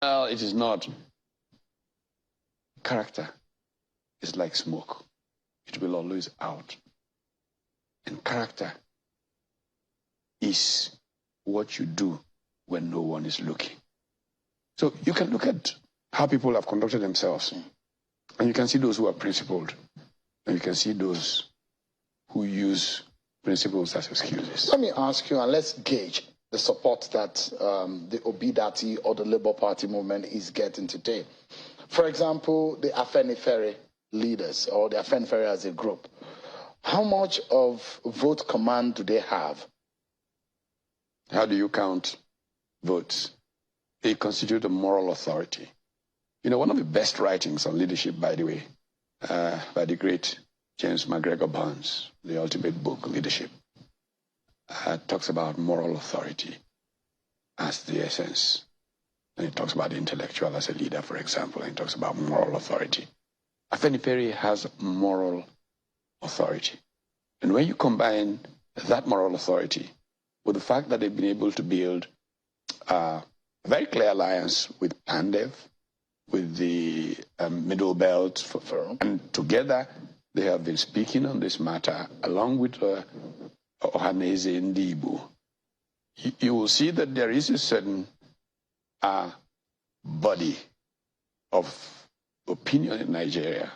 Well, it is not. Character is like smoke. It will always out. And character is what you do when no one is looking. So you can look at how people have conducted themselves, and you can see those who are principled, and you can see those who use principles as excuses. Let me ask you, and let's gauge the support that the Obidati or the Labour Party movement is getting today. For example, the Afenifere leaders or the Afenifere as a group, how much of vote command do they have? How do you count votes? They constitute a moral authority. You know, one of the best writings on leadership, by the way, by the great James McGregor Barnes, the ultimate book, Leadership, talks about moral authority as the essence. And it talks about the intellectual as a leader, for example, and it talks about moral authority. Afenifere has moral authority. And when you combine that moral authority with the fact that they've been able to build a very clear alliance with Pandev, with the Middle Belt, and together they have been speaking on this matter along with Ohaneze Ndibu. You will see that there is a certain body of opinion in Nigeria.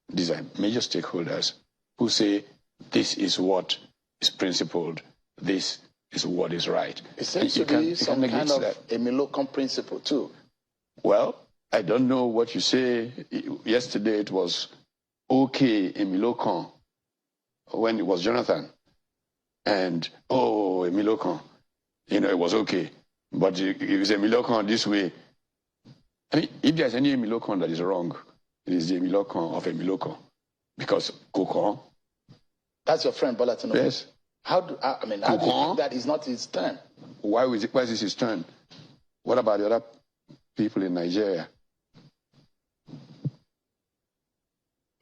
These are major stakeholders who say this is what is principled, this is what is right. It seems to be some kind of a Milocom principle too. Well, I don't know what you say. Yesterday it was okay in Milocom when it was Jonathan. And, oh, a Milocom, you know, it was okay. But if it's a Milocom this way, I mean, if there's any Milocom that is wrong, it is the Milocom of a Milocom. Because Kokon. That's your friend, Bola Tinubu. Yes. How do you think that is not his turn? Why is this his turn? What about the other people in Nigeria?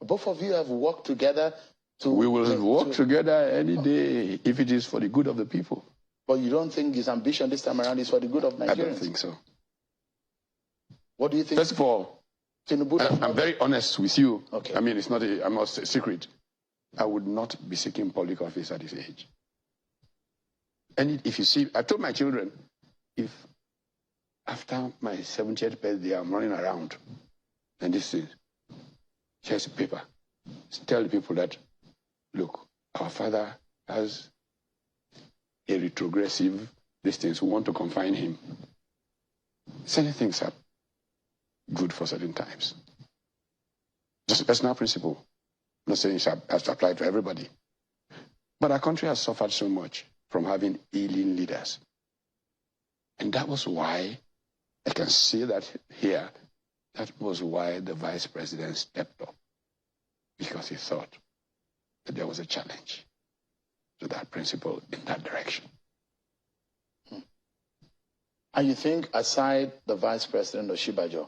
Both of you have worked together to... We will work together any day if it is for the good of the people. But you don't think his ambition this time around is for the good of Nigerians? I don't think so. What do you think? First of all, I'm very honest with you. Okay. I mean, I'm not a secret. I would not be seeking public office at this age. And if you see, I told my children, if after my 70th birthday I'm running around and this is, here's a paper, tell the people that, look, our father has a retrogressive distance, we want to confine him. Certain things are good for certain times. Just a personal principle. I'm not saying it has to apply to everybody. But our country has suffered so much from having ailing leaders. And that was why, I can say that here, that was why the vice president stepped up. Because he thought that there was a challenge to that principle in that direction. And you think, aside the vice president Oshibajo,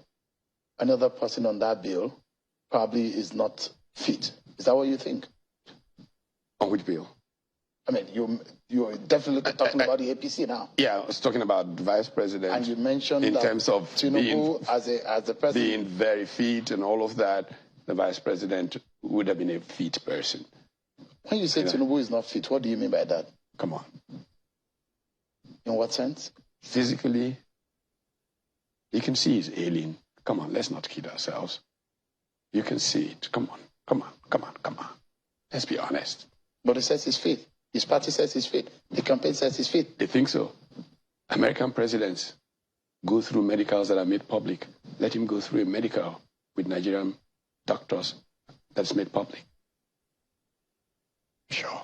another person on that bill probably is not fit? Is that what you think? On which bill? I mean, you're definitely talking about the APC now. Yeah, I was talking about the vice president. And you mentioned in terms of Tinubu as the president being very fit and all of that, the vice president would have been a fit person. When you say Tinubu is not fit, what do you mean by that? Come on. In what sense? Physically, you can see he's ailing. Come on, let's not kid ourselves. You can see it. Come on. Let's be honest. But he says he's fit. His party says he's fit. The campaign says he's fit. They think so. American presidents go through medicals that are made public. Let him go through a medical with Nigerian doctors that's made public. Sure.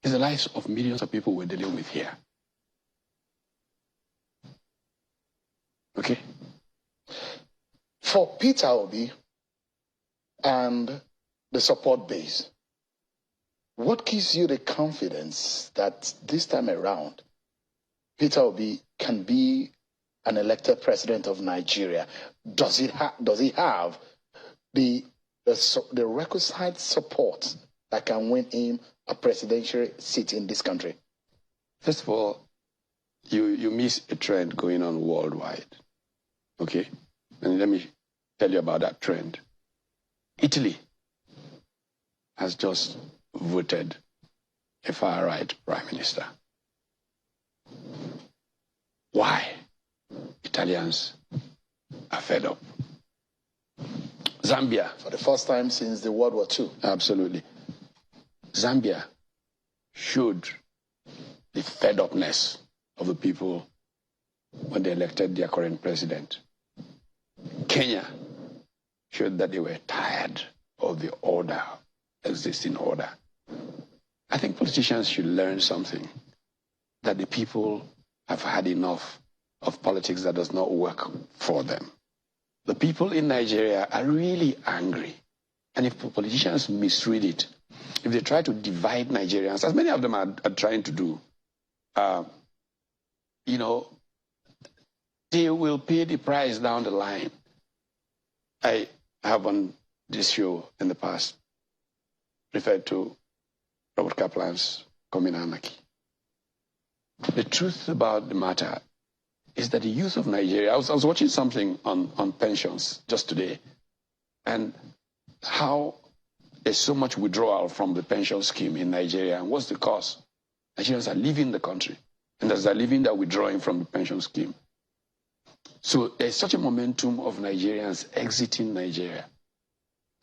It's the lives of millions of people we're dealing with here. Okay? For Peter Obi and the support base, what gives you the confidence that this time around, Peter Obi can be an elected president of Nigeria? Does he have the requisite support that can win him a presidential seat in this country? First of all, you miss a trend going on worldwide. Okay? And let me tell you about that trend. Italy has just voted a far-right prime minister. Why? Italians are fed up. Zambia. For the first time since the World War II. Absolutely. Zambia showed the fed-upness of the people when they elected their current president. Kenya showed that they were tired of the existing order. I think politicians should learn something, that the people have had enough of politics that does not work for them. The people in Nigeria are really angry. And if politicians misread it, if they try to divide Nigerians, as many of them are trying to do, they will pay the price down the line. I have on this show in the past referred to Robert Kaplan's Coming Anarchy. The truth about the matter is that the youth of Nigeria, I was watching something on pensions just today, and how there's so much withdrawal from the pension scheme in Nigeria, and what's the cause? Nigerians are leaving the country, and as they're leaving, they're withdrawing from the pension scheme. So there's such a momentum of Nigerians exiting Nigeria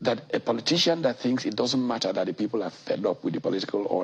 that a politician that thinks it doesn't matter that the people are fed up with the political order